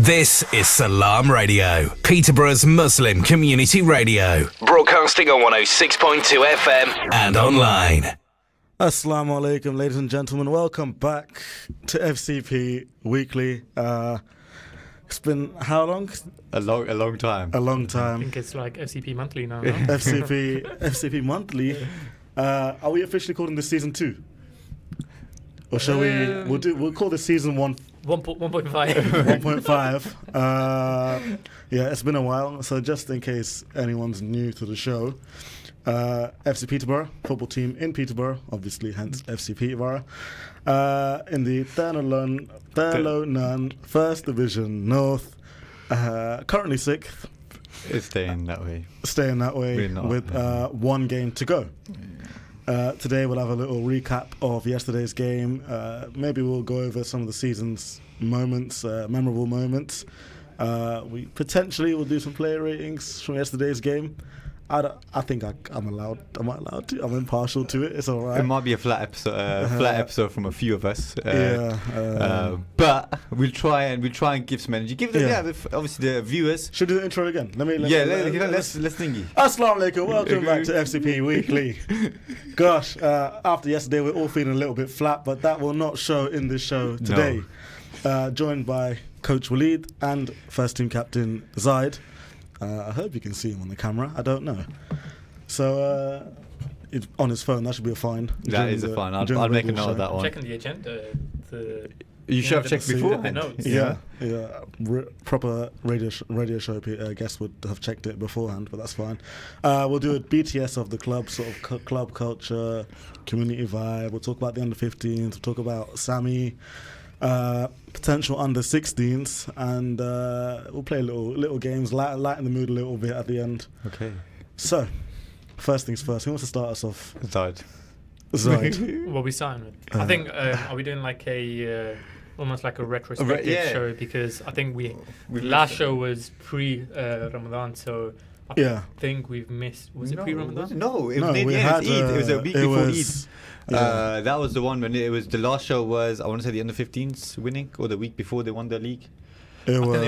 This is Salam Radio, Peterborough's Muslim community radio. Broadcasting on 106.2 FM and online. Assalamu alaikum, ladies and gentlemen. Welcome back to FCP Weekly. It's been how long? A long time. A long time. I think it's like FCP Monthly now. No? FCP Monthly. Are we officially calling this season 2? Or shall we'll call this season 1. 1.5. 1.5. Yeah, it's been a while. So just in case anyone's new to the show, FC Peterborough, football team in Peterborough, obviously, hence FC Peterborough, in the Thurlow-Nunn First Division North, currently 6th. It's staying that way. With one game to go. Today we'll have a little recap of yesterday's game. Maybe we'll go over some of the season's moments, memorable moments. We potentially will do some player ratings from yesterday's game. I think I'm allowed. Am I allowed to? I'm impartial to it. It's all right. It might be a flat episode from a few of us. But we'll try and give some energy. Give them, obviously the viewers. Should we do the intro again? Let's thingy. Assalamu alaikum. Welcome back to FCP Weekly. Gosh, after yesterday, we're all feeling a little bit flat, but that will not show in this show today. No. Joined by Coach Waleed and first team captain Zaid. I hope you can see him on the camera. I don't know. So, on his phone, that should be a fine. That is a fine. I'll make a note of that one. Checking the agenda. You should have checked before. The notes. Yeah. Proper radio show guests would have checked it beforehand, but that's fine. We'll do a BTS of the club, sort of club culture, community vibe. We'll talk about the under-15s. We'll talk about Sammy. Potential under 16s, and we'll play little games, lighten the mood a little bit at the end. Okay. So, first things first, who wants to start us off? Zaid. What are we starting with? I think, are we doing like almost like a retrospective show? Because I think we last show was pre-Ramadan, so I think we've missed. Was it pre-Ramadan? No, it was Eid. It was a week before Eid. That was the one when it was the last show was, I want to say, the under-15s winning, or the week before they won the league. It was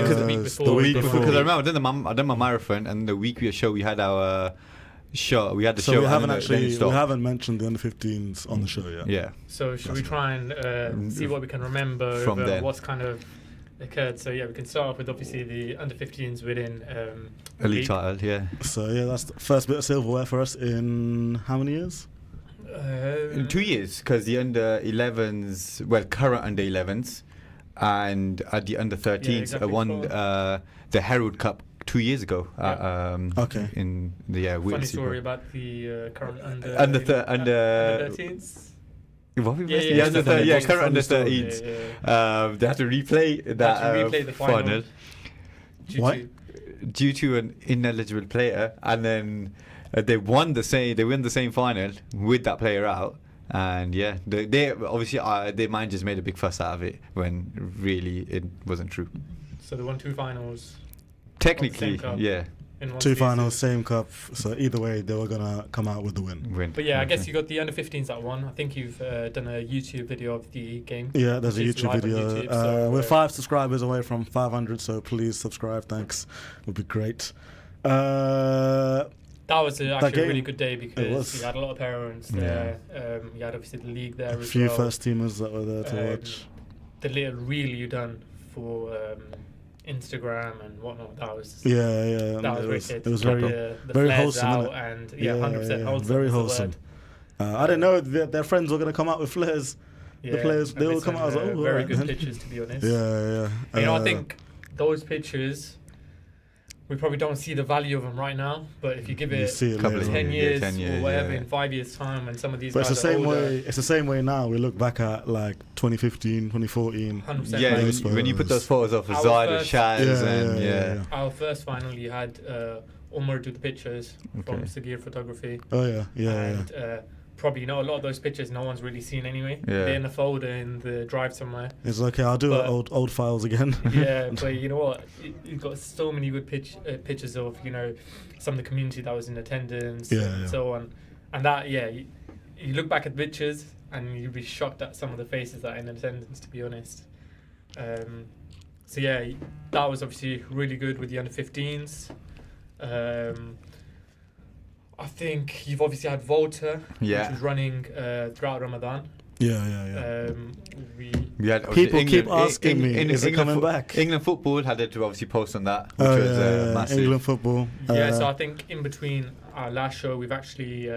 the week before. Because I remember I done my marathon, and the week we had our show. We had the show. We haven't mentioned the under-15s on the show yet. Yeah. So should we try and see what we can remember from what's kind of occurred? So we can start off with obviously the under-15s winning elite title. Yeah. So that's the first bit of silverware for us in how many years? In 2 years, because the under-11s, current under-11s, and at the under-13s, won the Herald Cup 2 years ago. Okay. In the funny story about the current under-13s. Current under-13s. They have to replay the final. Due to an ineligible player, and then they win the same final with that player out, and they obviously their managers made a big fuss out of it when really it wasn't true. So they won 2 finals. Technically, Two finals, same cup. So either way, they were gonna come out with the win. But I guess you got the under-15s that won. I think you've done a YouTube video of the game. Yeah, there's a YouTube video. We're 5 subscribers away from 500, so please subscribe. Thanks, would be great. That was actually a really good day because you had a lot of parents there. You had obviously the league there as well. A few first teamers that were there to watch. The little reel you done for Instagram and whatnot, that was it was very wholesome, and 100% wholesome. Very wholesome. I didn't know their friends were going to come out with flares. The players, they will come out as very good pictures, to be honest. I think those pictures, we probably don't see the value of them right now, but if you give it 10 years or whatever, in 5 years' time, when some of these guys are older... It's the same way now. We look back at like 2015, 2014. 100%. Yeah, when you put those photos of Zaid and Shaz Our first final, you had Omar do the pictures from Sagir Photography. Probably, a lot of those pictures no one's really seen anyway. They're in a folder in the drive somewhere. It's okay, I'll do old files again. But you know what? You've got so many good pictures of, some of the community that was in attendance and so on. And that, you look back at pictures and you'd be shocked at some of the faces that are in attendance, to be honest. So yeah, that was obviously really good with the under-15s. I think you've obviously had Volta, which was running throughout Ramadan. Yeah. We had People keep asking me, is it coming back? England football had to obviously post on that, which was massive. England football. So I think in between our last show, we've actually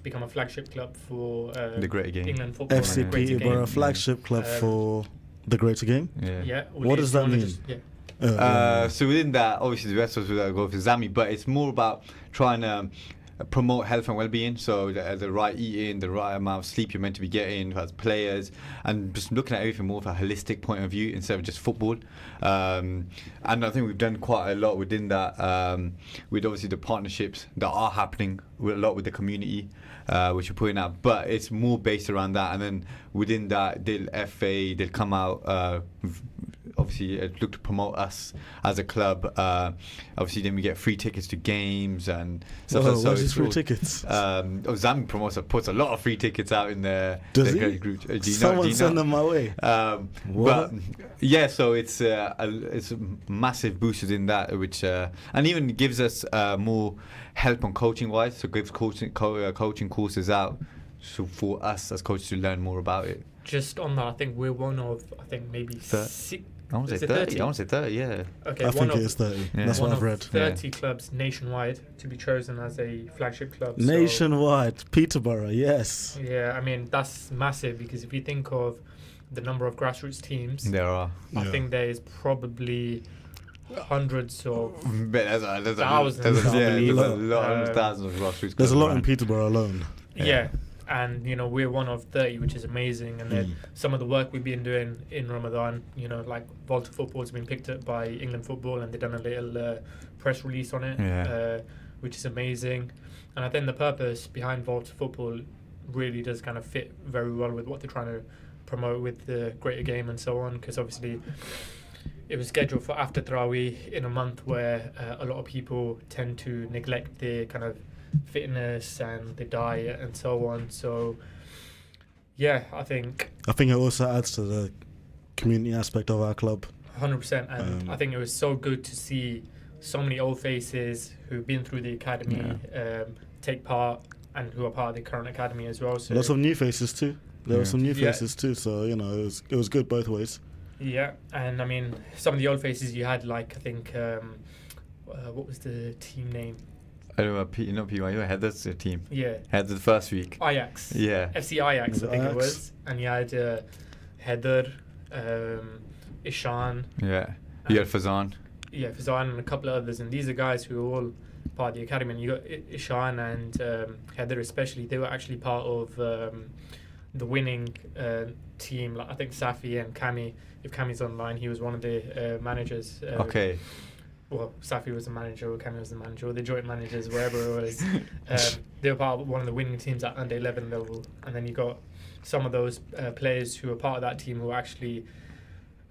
become a flagship club for the Greater Game. England football. FC Peterborough, flagship club for the Greater Game. Yeah. What does that mean? So within that, obviously the rest of us will go for Zami, but it's more about trying to promote health and well-being, so the right eating, the right amount of sleep you're meant to be getting as players, and just looking at everything more from a holistic point of view instead of just football. And I think we've done quite a lot within that, with obviously the partnerships that are happening a lot with the community, which we're putting out, but it's more based around that. And then within that, they'll come out, obviously look to promote us as a club. Obviously then we get free tickets to games and stuff. What is free tickets? Zami puts a lot of free tickets out in the group. Someone send them my way. But yeah, so it's massive boosters in that, which and even gives us more help on coaching wise, so gives coaching courses out, so for us as coaches to learn more about it. Just on that, I think we're one of, maybe six. I want to say 30. I want to say 30, yeah. Okay, I think it is 30. Yeah. That's what I've read. 30 clubs nationwide to be chosen as a flagship club. Nationwide, Peterborough, yes. Yeah, I mean, that's massive, because if you think of the number of grassroots teams, there are. I think there is probably hundreds of thousands. There's a lot of thousands of grassroots clubs. There's a lot in Peterborough alone. Yeah. And we're one of 30, which is amazing. And then some of the work we've been doing in Ramadan, like Volta football's been picked up by England football, and they've done a little press release on it, which is amazing. And I think the purpose behind Volta football really does kind of fit very well with what they're trying to promote with the Greater Game and so on, because obviously it was scheduled for after Tarawih in a month where a lot of people tend to neglect their kind of fitness and the diet and so on. So yeah, I think it also adds to the community aspect of our club. 100%. And I think it was so good to see so many old faces who've been through the academy take part, and who are part of the current academy as well. So lots of new faces too. There were some new faces too, so it was good both ways. Yeah, and I mean, some of the old faces you had, like I think what was the team name? I don't know, PYU had that's their team. Yeah. Had the first week. Ajax. Yeah. FC Ajax, I think it was. And you had Heather, Ishan. Yeah. You had Fazan. Yeah, Fazan and a couple of others. And these are guys who are all part of the academy. And you got Ishan and Heather especially. They were actually part of the winning team. Like I think Safi and Kami. If Kami's online, he was one of the managers. Okay. Well, Safi was the manager, or Kami was the manager, or the joint managers, wherever it was. They were part of one of the winning teams at under 11 level. And then you got some of those players who are part of that team who actually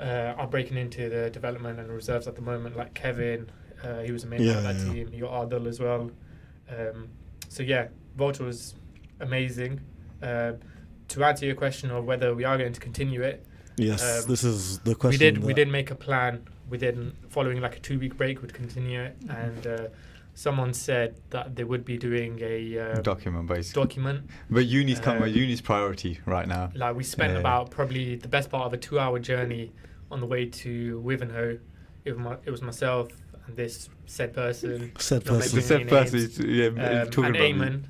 are breaking into the development and reserves at the moment, like Kevin. He was a main part of that team. You got Ardal as well. So yeah, Volta was amazing. To answer your question of whether we are going to continue it, yes, this is the question. We did make a plan. We did, following like a 2-week break, would continue it, and someone said that they would be doing a document, basically. Document. But uni's priority right now. Like we spent about probably the best part of a 2-hour journey on the way to Wivenhoe. It was myself and this said person. And Eamon.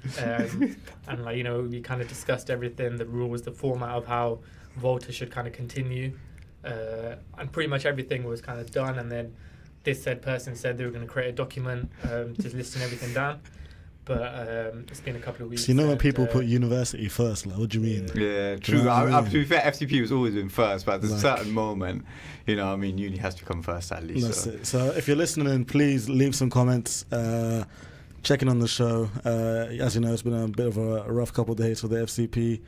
And we kind of discussed everything, the rules, the format of how Volta should kind of continue. And pretty much everything was kind of done, and then this said person said they were going to create a document just listing everything down. But it's been a couple of weeks. So when people put university first, like, what do you mean? Yeah, true. To be fair, FCP has always been first, but at a certain moment, uni has to come first at least. That's it. So if you're listening in, please leave some comments. Checking on the show. As you know, it's been a bit of a rough couple of days for the FCP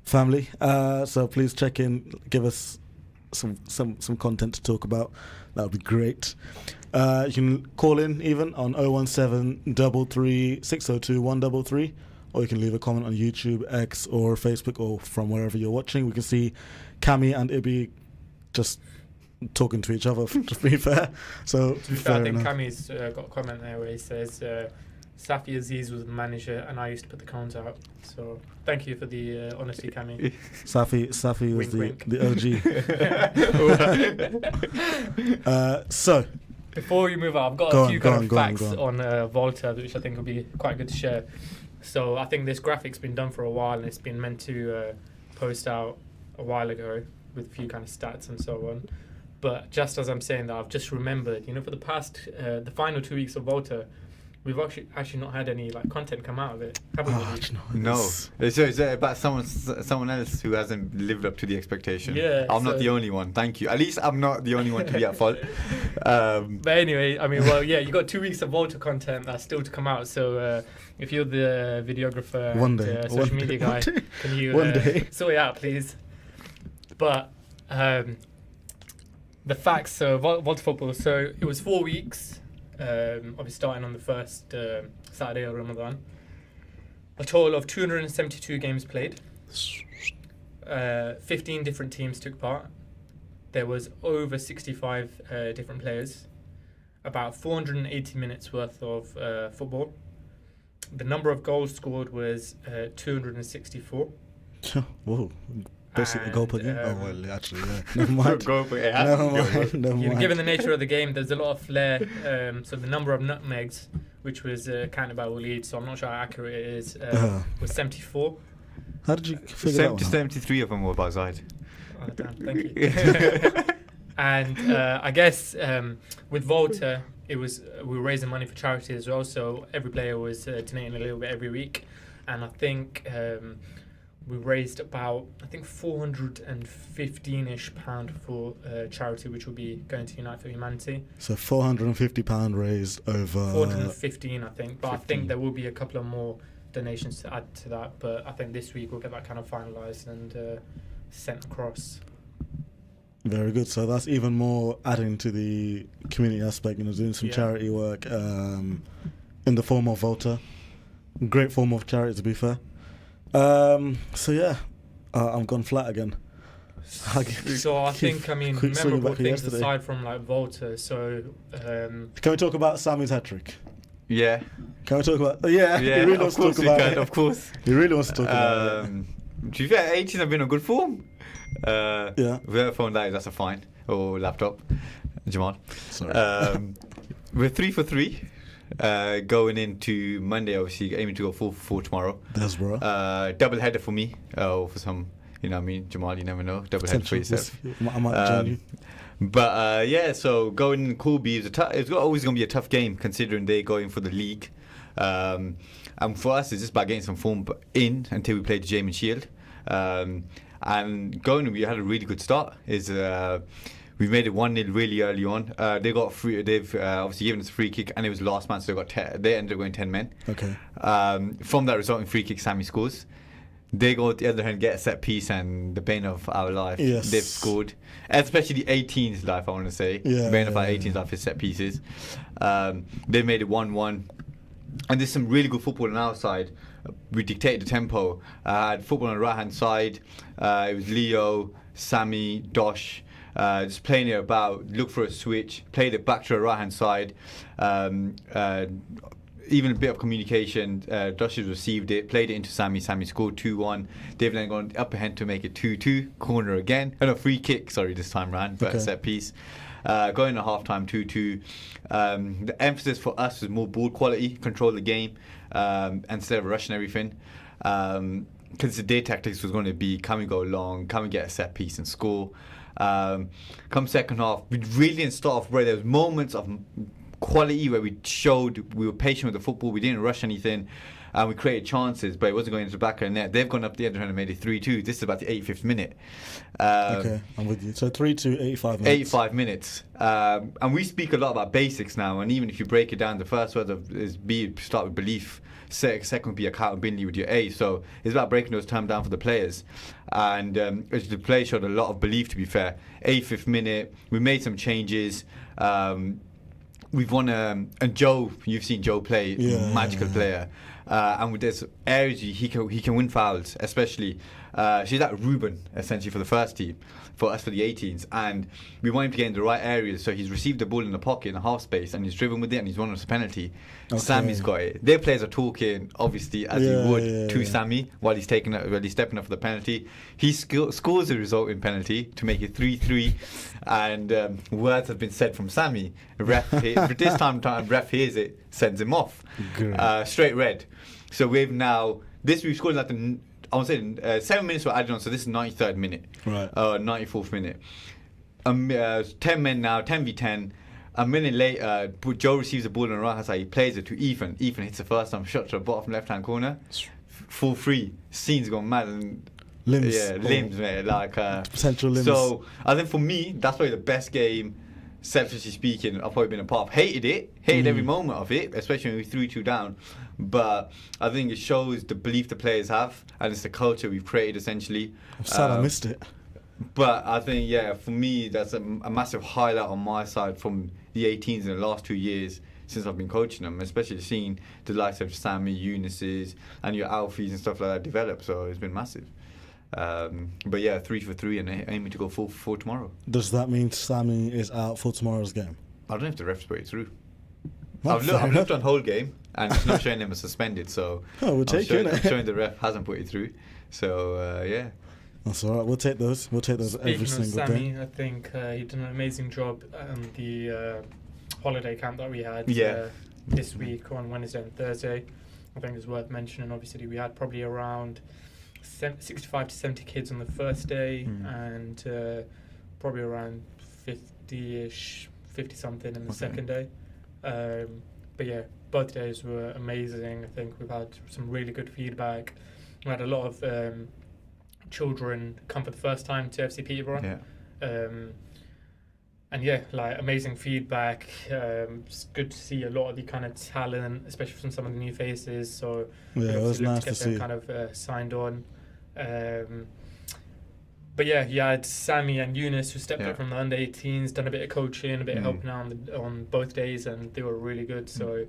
family. So please check in, give us some content to talk about. That would be great. You can call in even on 017 33 602 133, or you can leave a comment on YouTube, X, or Facebook, or from wherever you're watching. We can see Cami and Ibi just talking to each other. To be fair, so to be fair, I think Kami's got a comment there where he says Safi Aziz was the manager and I used to put the cones out. So thank you for the honesty, Kami. Safi was wink. the OG. So before you move on, I've got a few facts on Volta, which I think will be quite good to share. So I think this graphic's been done for a while and it's been meant to post out a while ago with a few kind of stats and so on. But just as I'm saying that, I've just remembered, for the past, the final 2 weeks of Volta, we've actually not had any content come out of it, have we? No. It's about someone else who hasn't lived up to the expectation. Yeah, I'm not the only one. Thank you. At least I'm not the only one to be at fault. But anyway, you got 2 weeks of Volta content that's still to come out. So if you're the videographer and social media guy, can you sort it out, please? But the facts. So Volta football. So it was 4 weeks. Obviously starting on the first Saturday of Ramadan. A total of 272 games played. 15 different teams took part. There was over 65 different players. About 480 minutes worth of football. The number of goals scored was 264. Whoa. Basically, a goal per game. Actually, yeah. Never mind. Given the nature of the game, there's a lot of flair. So the number of nutmegs, which was counted by Waleed, so I'm not sure how accurate it is, was 74. How did you figure that one out? 73 of them were by side. Oh, damn, thank you. And I guess with Volta, we were raising money for charity as well, so every player was donating a little bit every week. And I think we raised about, 415-ish pound for charity, which will be going to Unite for Humanity. So £450 raised over... 415, I think. But 15. I think there will be a couple of more donations to add to that. But I think this week we'll get that kind of finalised and sent across. Very good. So that's even more adding to the community aspect, doing some charity work in the form of Volta. Great form of charity, to be fair. I'm gone flat again. So I think, memorable things aside from Volta. So can we talk about Sammy's hat trick? Yeah. Can we talk about? Yeah. He really wants to talk about it. Of course. He really wants to talk about it. To be fair, 18 have been in good form. Whoever phone that is, that's a fine. Or laptop. Jamal. Sorry. We're 3 for 3. Going into Monday, obviously aiming to go 4 for 4 tomorrow. That's bro. Double header for me. For some, Jamal, you never know. Double header for yourself. I might join you. But so going in Corby it's always going to be a tough game considering they're going for the league. And for us, it's just about getting some form in until we play the Jamin Shield. And we had a really good start. We made it 1-0 really early on. They've obviously given us a free kick, and it was the last man, so they ended up going 10 men. Okay. From that resulting free kick, Sammy scores. They go at the other hand, get a set piece, and the bane of our life. Yes. They've scored, especially the 18's life. I want to say, the bane of our 18's life is set pieces. They made it 1-1, and there's some really good football on our side. We dictated the tempo. Had football on the right hand side. It was Leo, Sammy, Dosh. Just playing it about, look for a switch, played it back to the right hand side. Even a bit of communication. Dosh has received it, played it into Sammy. Sammy scored 2-1. They've then gone up ahead to make it 2-2. Corner again. Free kick, this time round, but a set piece. Going to half time 2-2. The emphasis for us was more ball quality, control the game, instead of rushing everything. Because the day tactics was going to be, can we go long, can we get a set piece and score? Come second half, we really didn't start off where there was moments of quality where we showed we were patient with the football, we didn't rush anything, and we created chances, but it wasn't going into the back of the net. They've gone up the other end and made it 3-2. This is about the 85th minute. Okay, I'm with you. So 3-2, 85 minutes. 85 minutes. And we speak a lot about basics now, and even if you break it down, the first word is start with belief. Second would be accountability with your A. So it's about breaking those terms down for the players. And the players showed a lot of belief, to be fair. 85th minute, we made some changes. We've won, and Joe, you've seen Joe play, magical player. And with this areas he can win fouls, especially. She's like Ruben, essentially, for the first team, for us for the 18s. And we want him to get in the right areas. So he's received the ball in the pocket in the half space, and he's driven with it, and he's won us a penalty. Okay. Sammy's got it. Their players are talking, obviously, as he would to Sammy while he's stepping up for the penalty. He scores the resulting penalty to make it 3-3, and words have been said from Sammy. This time ref hears it, sends him off. Straight red. So we've scored like I was saying 7 minutes were added on, so this is 93rd minute, right? 94th minute. 10 men now, 10v10. A minute later, Joe receives the ball on the right hand side. He plays it to Ethan. Ethan hits the first time shot to the bottom left hand corner. Full free. Scene's gone mad. And limbs. Yeah, limbs, mate. Like potential limbs. So I think for me, that's probably the best game, selfishly speaking, I've probably been a part of. Hated every moment of it, especially when we 3-2 down. But I think it shows the belief the players have, and it's the culture we've created, essentially. I'm sad I missed it. But I think, for me, that's a massive highlight on my side from the 18s in the last 2 years since I've been coaching them, especially seeing the likes of Sammy, Eunice's, and your Alfies and stuff like that develop. So it's been massive. But 3 for 3 and aiming to go 4 for 4 tomorrow. Does that mean Sammy is out for tomorrow's game? I don't know if the refs put it through. I've looked on whole game and it's not showing them as suspended. So we'll take it. I'm showing the ref hasn't put it through. So that's all right. We'll take those. Speaking every single Sammy, day. I think he did an amazing job on the holiday camp that we had this week on Wednesday and Thursday. I think it's worth mentioning. Obviously, we had probably around 65 to 70 kids on the first day, and probably around 50-ish, 50-something in the second day. But both days were amazing. I think we've had some really good feedback. We had a lot of children come for the first time to FC Peterborough. And amazing feedback. It's good to see a lot of the kind of talent, especially from some of the new faces. So it was nice to see. Kind of signed on. But you had Sammy and Eunice who stepped up from the under 18s, done a bit of coaching, a bit of helping out on both days, and they were really good. So you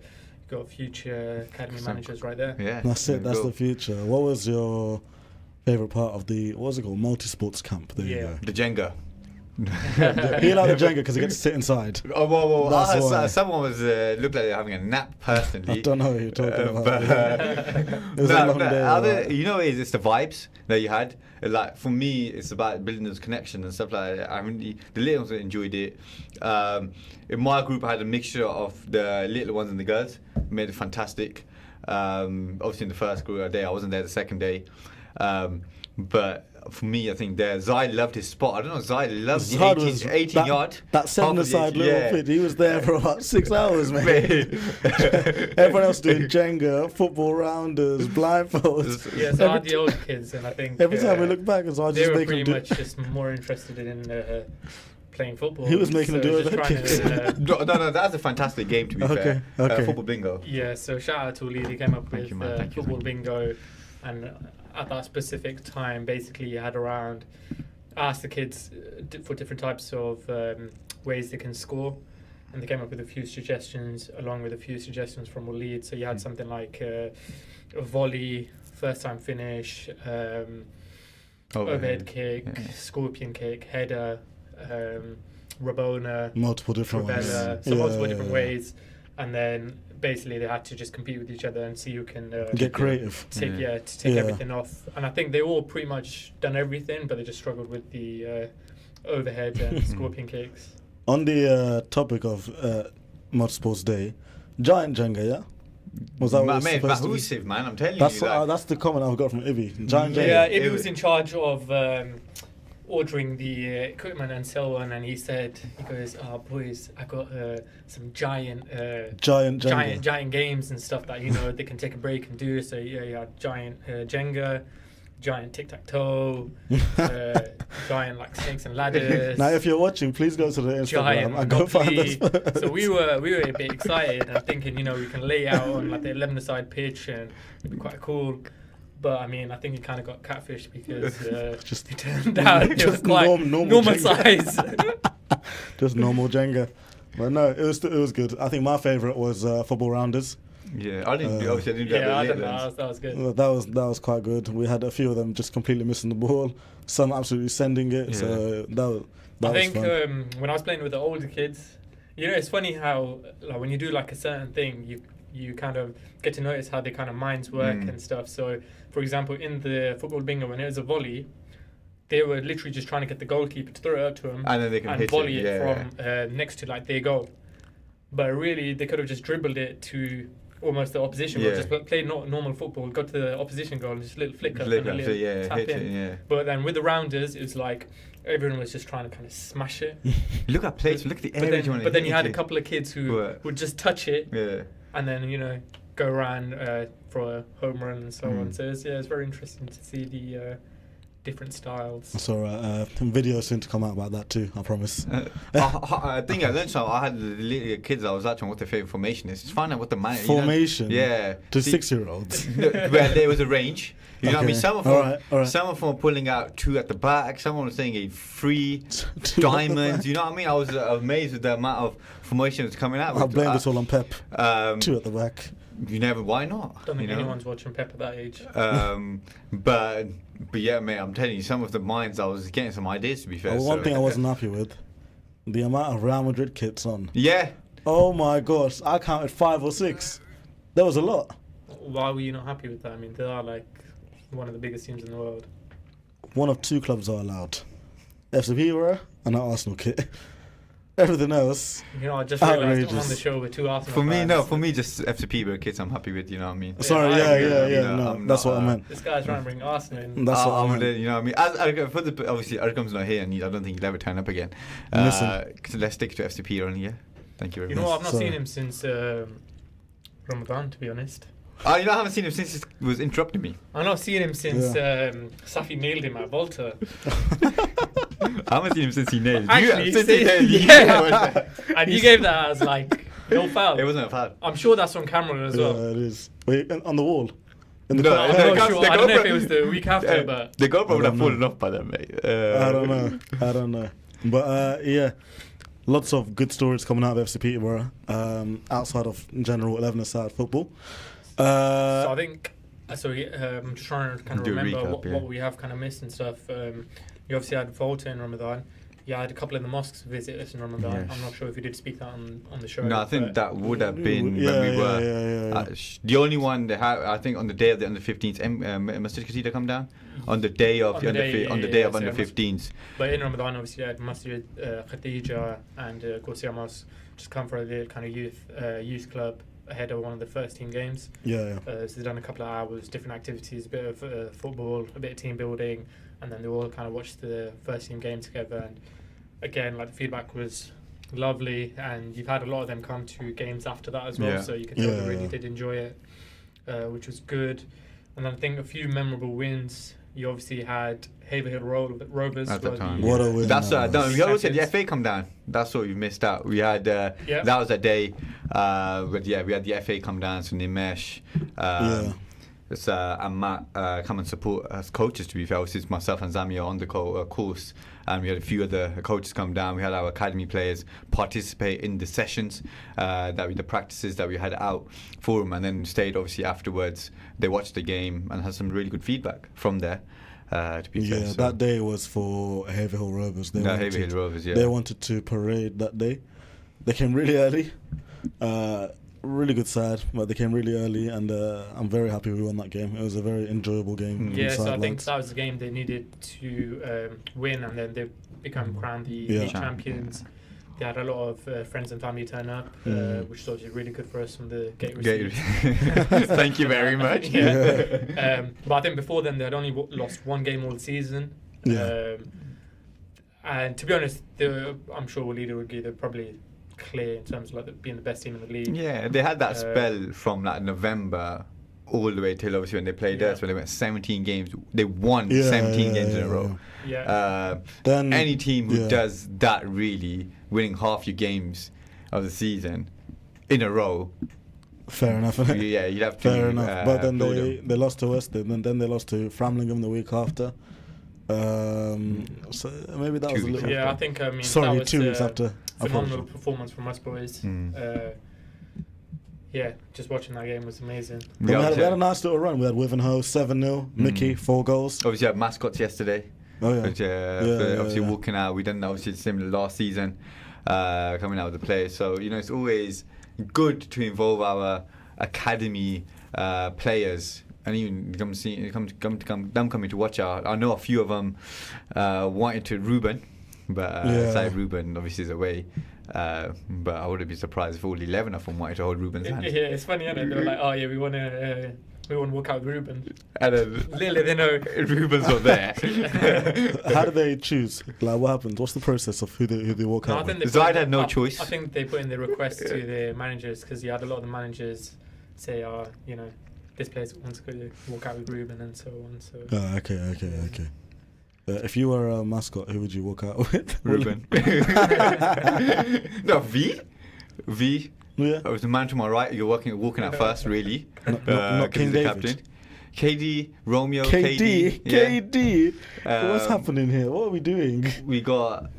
got future academy managers right there. Yeah, that's it. That's the future. What was your favourite part of the multi-sports camp? There you go. The Jenga. He liked the Jenga because he gets to sit inside. Oh, well. Someone was looked like they're having a nap. Personally, I don't know what you're talking about. But, it was a long day. It's the vibes that you had. Like for me, it's about building those connections and stuff like that. I mean, the little ones enjoyed it. In my group, I had a mixture of the little ones and the girls. Made it fantastic. Obviously, in the first group day, I wasn't there the second day. But for me, I think Zai loved his spot. I don't know, Zai loved the 18 yard. That 7-a-side little fit. He was there for about 6 hours, mate. Everyone else doing Jenga, football rounders, blindfolds. Yeah, so the old kids, and I think every time we look back, it's just they were pretty much just more interested in playing football. He was making them do it. No, that's a fantastic game, to be fair. Football bingo. Yeah, so shout out to Lee. He came up with football bingo, and at that specific time, basically you had asked the kids for different types of ways they can score, and they came up with a few suggestions along with a few suggestions from Waleed. So you had something like a volley, first time finish, overhead kick, scorpion kick, header, Rabona, multiple different ways. Multiple different ways, and then basically they had to just compete with each other and see who can get creative, take everything off. And I think they all pretty much done everything, but they just struggled with the overhead and scorpion kicks. On the topic of Motorsports Day, Giant Jenga, was that what it was supposed to be? Man, I'm telling you. Like, that's the comment I've got from Ivy. Giant Jenga. Yeah, Ivy was in charge of ordering the equipment and so on, and he goes, boys, I got some giant games and stuff that they can take a break and do. So you had giant Jenga, giant tic-tac-toe, giant like snakes and ladders. Now if you're watching, please go to the Instagram and go find us. So we were a bit excited and thinking we can lay out on like the 11-a-side pitch and it'd be quite cool. But I mean, I think he kind of got catfished because it turned out it was quite normal size. Just normal Jenga. But no, it was good. I think my favourite was football rounders. Yeah, I didn't do that. Yeah, I didn't know. That was good. Well, that was quite good. We had a few of them just completely missing the ball, some absolutely sending it. Yeah. So that I was think fun. when I was playing with the older kids, it's funny how like when you do like a certain thing, you kind of get to notice how their kind of minds work and stuff. So, for example, in the football bingo, when it was a volley, they were literally just trying to get the goalkeeper to throw it up to him and then they can hit volley it, from next to like their goal. But really, they could have just dribbled it to almost the opposition, or just played normal football, got to the opposition goal and just a little flick up and a little tap in. But then with the rounders, it was like everyone was just trying to kind of smash it. Look at plays, look at the area. But then you had a couple of kids who would just touch it, and then go around for a home run and so on. So it's very interesting to see the different styles. That's all right. Video soon to come out about that too, I promise. I think at lunchtime I had the little kids I was asking what their favourite formation is. Just find out what the formation. Yeah. To 6-year-olds. Well, there was a range. You know what I mean? Some of them, all right. Some of them were pulling out 2 at the back. Someone was saying a 3 diamonds. You know what I mean? I was amazed with the amount of formations coming out. I'll blame this all on Pep. 2 at the back. Why not? Don't think anyone's watching Pep at that age. But yeah, mate, I'm telling you, some of the minds, I was getting some ideas, to be fair. One thing I wasn't happy with, the amount of Real Madrid kits on. Yeah. Oh my gosh, I counted 5 or 6. That was a lot. Why were you not happy with that? I mean, they are like one of the biggest teams in the world. One of 2 clubs are allowed. FC Peterborough and an Arsenal kit. Everything else, I just realised on the show with 2 Arsenal fans. For me, just FC Peterborough kids I'm happy with, you know what I mean? Sorry, that's what I meant. This guy's trying to bring Arsenal in. That's what I meant. You know what I mean? Obviously, Arkam's not here, and I don't think he'll ever turn up again. Listen. Let's stick to FC Peterborough, yeah? Thank you very much. I've not seen him since Ramadan, to be honest. I haven't seen him since he was interrupting me. I've not seen him since Safi nailed him at Volta. I haven't seen him since he nailed you. And you gave that as like no foul. It wasn't a foul. I'm sure that's on camera as well. Yeah, it is. Wait, on the wall. I'm not sure. I don't know if it was the week after, but the GoPro would have fallen off by then, mate. I don't know. But yeah, lots of good stories coming out of FC Peterborough outside of general 11-a-side football. So I think, I'm just trying to kind of remember what we have kind of missed and stuff. You obviously had Volta in Ramadan. You had a couple of the mosques visit us in Ramadan. Yes. I'm not sure if you did speak that on the show. No, I think that would have been when we were. The only one they had, I think, on the day of the under 15s, Masjid Qasida come down on the day of under 15s. But in Ramadan, obviously, you had Masjid Khadija and Qusya Mosque just come for the kind of youth club ahead of one of the first team games. So they've done a couple of hours, different activities, a bit of football, a bit of team building, and then they all kind of watched the first team game together. And again, like the feedback was lovely, and you've had a lot of them come to games after that as well, so you can tell they really did enjoy it, which was good. And then I think a few memorable wins. You obviously had Haverhill Rovers at the time. What a win! That's we always had the FA come down. That's what we missed out. We had that was that day. But we had the FA come down. So Nimesh, and Matt come and support as coaches. To be fair, since myself and Zamia on the course, and we had a few other coaches come down. We had our academy players participate in the sessions, the practices that we had out for them, and then stayed obviously afterwards. They watched the game and had some really good feedback from there. To be fair, so that day was for Haverhill Rovers. Haverhill Rovers, They wanted to parade that day. They came really early. Really good side, but they came really early, and I'm very happy we won that game. It was a very enjoyable game. So I think that was the game they needed to win, and then they become crowned the champions. They had a lot of friends and family turn up, which was really good for us from the gate receipt. Thank you very much. But I think before then they had only lost one game all season. And to be honest, I'm sure Walida would give probably clear in terms of like being the best team in the league. Yeah, they had that spell from like November all the way till obviously when they played us, when they went 17 games. They won 17 games in a row. Then any team who does that, really winning half your games of the season in a row. Fair enough. Yeah, you'd have to. Fair enough. But then they lost to Weston, and then they lost to Framlingham the week after. So maybe that was a little. Yeah, I think. That was 2 weeks after. Phenomenal performance from us boys. yeah, just watching that game was amazing. We had a nice little run. We had Wivenhoe 7-0, Mickey 4 goals. Obviously, had mascots yesterday. Oh yeah. Which, obviously walking out. We done obviously similar last season, coming out with the players. So it's always good to involve our academy players. And even them coming to watch out. I know a few of them wanted to Ruben, but side Ruben obviously is away. But I wouldn't be surprised if all 11 of them wanted to hold Ruben's hand. Yeah, it's funny, isn't it? They were like, oh yeah, we want to walk out with Ruben. And then Literally, they know Ruben's not there. How do they choose? Like, what happens? What's the process of who they walk out with? Zaid had no choice. I think they put in the request to the managers because you had a lot of the managers say, this player wants to walk out with Ruben and so on. So. Okay. If you were a mascot, who would you walk out with? Ruben. No, V. Yeah. I was the man to my right. You're walking out first, really. Not King David. Captain. KD, Romeo, KD. KD. What's happening here? What are we doing? We got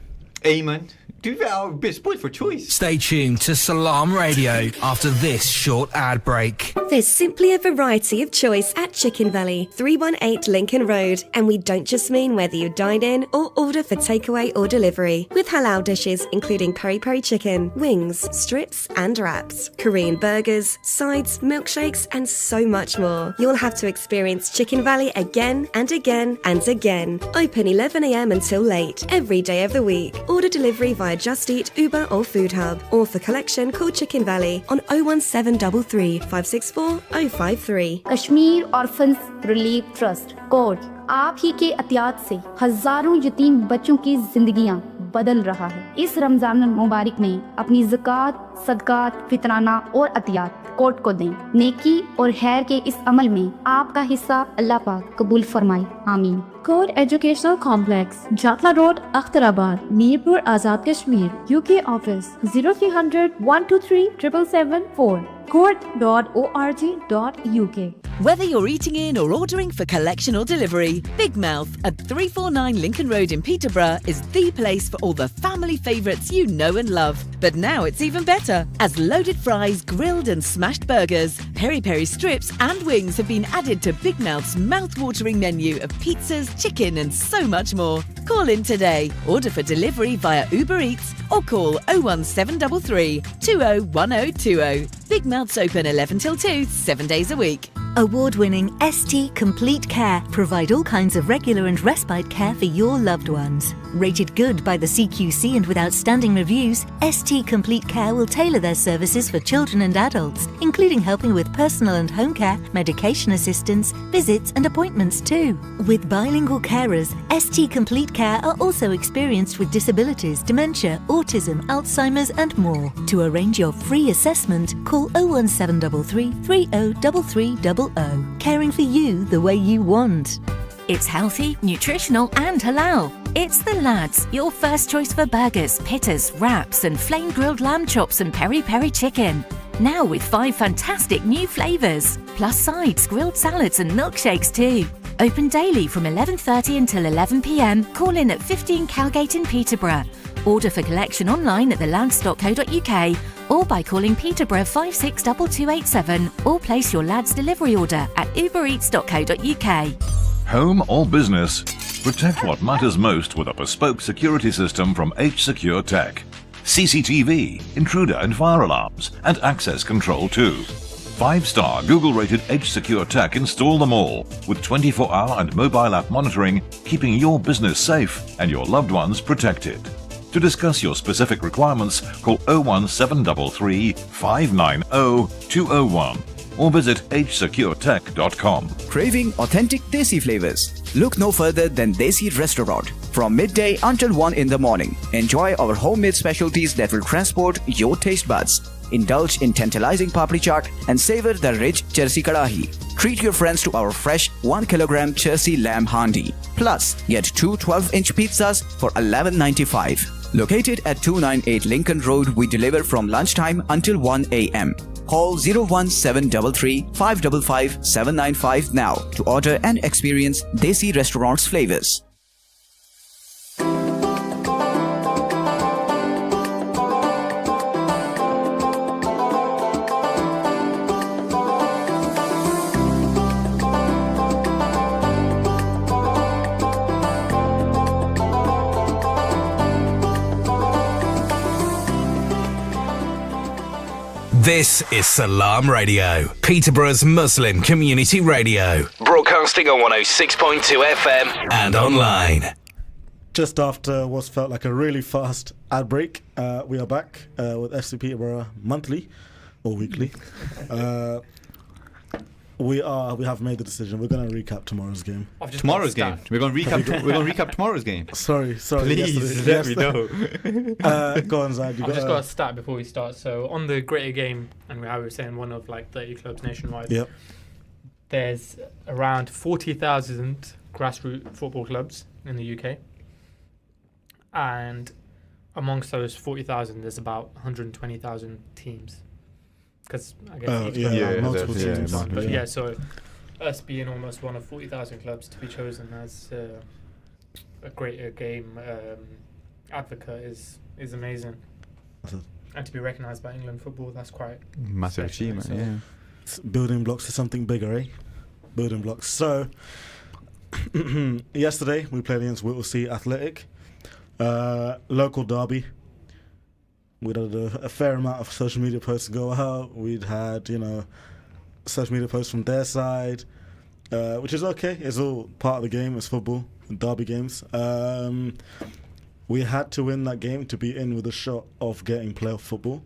Eamon. Do a bit spoiled for choice. Stay tuned to Salam Radio after this short ad break. There's simply a variety of choice at Chicken Valley, 318 Lincoln Road. And we don't just mean whether you dine in or order for takeaway or delivery. With halal dishes including peri-peri chicken, wings, strips and wraps, Korean burgers, sides, milkshakes and so much more. You'll have to experience Chicken Valley again and again and again. Open 11 a.m. until late, every day of the week. Order delivery via Just Eat, Uber or Food Hub. Or for collection, call Chicken Valley on 01733 564 053. Kashmir orphans relief trust code आप ही के अतियात से हजारों यतीम बच्चों की जिंदगियां बदल रहा है। इस रमजान मुबारक में अपनी ज़कात, सदकात, फितराना और अतियात कोर्ट को दें। नेकी और खैर के इस अमल में आपका हिस्सा अल्लाह पाक कबूल फरमाए, आमीन। Code Educational Complex, Jatla Road, Akhtarabad, Mirpur Azad Kashmir, UK Office 0300 123 774, court.org.uk. Whether you're eating in or ordering for collection or delivery, Big Mouth at 349 Lincoln Road in Peterborough is the place for all the family favourites you know and love. But now it's even better, as loaded fries, grilled and smashed burgers, peri-peri strips and wings have been added to Big Mouth's mouth-watering menu of pizzas, chicken and so much more. Call in today, order for delivery via Uber Eats or call 01733 201020. Big Mouth's open 11 till 2, 7 days a week. Award-winning ST Complete Care provide all kinds of regular and respite care for your loved ones. Rated good by the CQC and with outstanding reviews, ST Complete Care will tailor their services for children and adults, including helping with personal and home care, medication assistance, visits and appointments too. With bilingual carers, ST Complete Care are also experienced with disabilities, dementia, autism, Alzheimer's and more. To arrange your free assessment, call 01733 303300. Caring for you the way you want. It's healthy, nutritional and halal. It's The Lads, your first choice for burgers, pittas, wraps and flame-grilled lamb chops and peri-peri chicken. Now with 5 fantastic new flavours, plus sides, grilled salads and milkshakes too. Open daily from 11:30 until 11 p.m. Call in at 15 Cowgate in Peterborough. Order for collection online at thelads.co.uk or by calling Peterborough 562287 or place your Lads delivery order at ubereats.co.uk. Home or business, protect what matters most with a bespoke security system from H-Secure Tech. CCTV, intruder and fire alarms, and access control too. 5-star Google-rated H-Secure Tech install them all, with 24-hour and mobile app monitoring, keeping your business safe and your loved ones protected. To discuss your specific requirements, call 01733 590 201 or visit hsecuretech.com. Craving authentic Desi flavors? Look no further than Desi Restaurant. From midday until 1 in the morning, enjoy our homemade specialties that will transport your taste buds. Indulge in tantalizing papri chaat and savor the rich Chersi Kadahi. Treat your friends to our fresh 1 kilogram Chersi lamb handi. Plus, get 2 12-inch pizzas for $11.95. Located at 298 Lincoln Road, we deliver from lunchtime until 1 a.m. Call 01733 555 795 now to order and experience Desi Restaurant's flavors. This is Salam Radio, Peterborough's Muslim community radio. Broadcasting on 106.2 FM and online. Just after what felt like a really fast ad break, we are back with FC Peterborough monthly or weekly. We have made the decision. We're going to recap tomorrow's game. Tomorrow's game. We're going to recap tomorrow's game. Sorry. Please let me know. Go on, Zaid. I've just got a stat before we start. So on the greater game, and how we were saying one of like 30 clubs nationwide. Yep. There's around 40,000 grassroots football clubs in the UK, and amongst those 40,000, there's about 120,000 teams. Because I guess multiple teams. But yeah, so us being almost one of 40,000 clubs to be chosen as a greater game advocate is amazing. And to be recognised by England football, that's quite massive achievement. So. Yeah, it's building blocks to something bigger, eh? Building blocks. So yesterday we played against Whittlesea Athletic, local derby. We'd had a fair amount of social media posts go out. We'd had, social media posts from their side, which is okay. It's all part of the game. It's football and derby games. We had to win that game to be in with a shot of getting playoff football.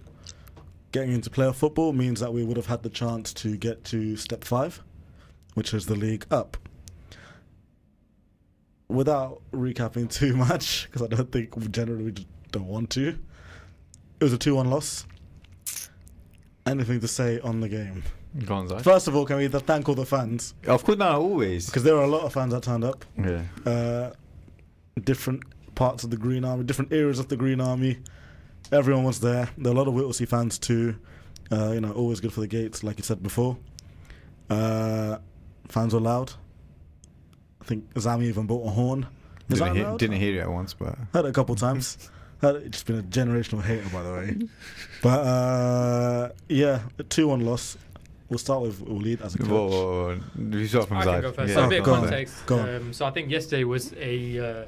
Getting into playoff football means that we would have had the chance to get to step 5, which is the league up. Without recapping too much, because I don't think we generally don't want to, it was a 2-1 loss. Anything to say on the game? Go on, Zai. First of all, can we thank all the fans? Of course, not always. Because there were a lot of fans that turned up. Yeah. Different parts of the Green Army, different areas of the Green Army. Everyone was there. There were a lot of Whittlesea fans too. Always good for the gates, like you said before. Fans were loud. I think Zami even bought a horn. Didn't hear it at once, but heard it a couple times. It's just been a generational hater, by the way. But a 2-1 loss. We'll start with Walid as a coach. You start from I can go first. So a bit of context. So I think yesterday was a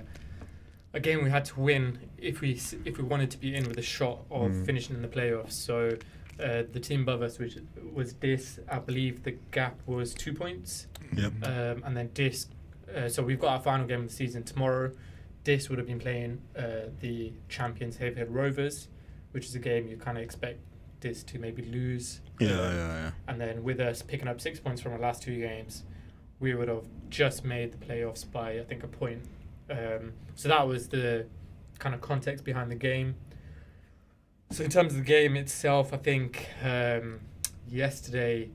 game we had to win if we wanted to be in with a shot of finishing in the playoffs. So the team above us, which was Dis, I believe the gap was 2 points. Yep. And then Dis. So we've got our final game of the season tomorrow. Dis would have been playing the champions Haverhead Rovers, which is a game you kind of expect Dis to maybe lose. Yeah. And then with us picking up 6 points from our last 2 games, we would have just made the playoffs by, I think, a point. So that was the kind of context behind the game. So in terms of the game itself, I think yesterday,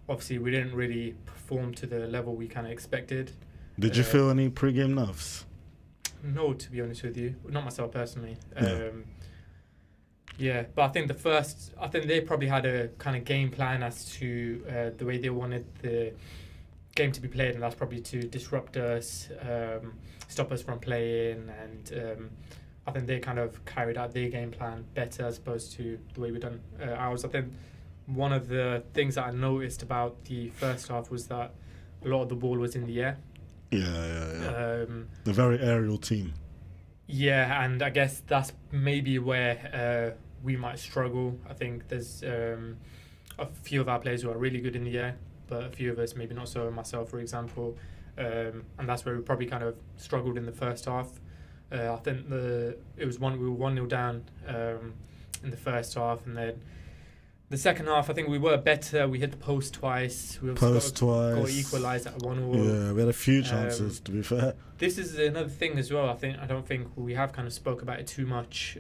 obviously, we didn't really perform to the level we kind of expected. Did you feel any pre-game nerves? No, to be honest with you, not myself personally. Yeah. But I think they probably had a kind of game plan as to the way they wanted the game to be played, and that's probably to disrupt us, stop us from playing, and I think they kind of carried out their game plan better as opposed to the way we've done ours. I think one of the things that I noticed about the first half was that a lot of the ball was in the air. Yeah. The very aerial team. Yeah, and I guess that's maybe where we might struggle. I think there's a few of our players who are really good in the air, but a few of us maybe not so, myself for example, and that's where we probably kind of struggled in the first half. I think we were 1-0 down in the first half, and then the second half, I think we were better. We hit the post twice. We got equalised at 1-1. Yeah, we had a few chances, to be fair. This is another thing as well. I don't think we have kind of spoke about it too much.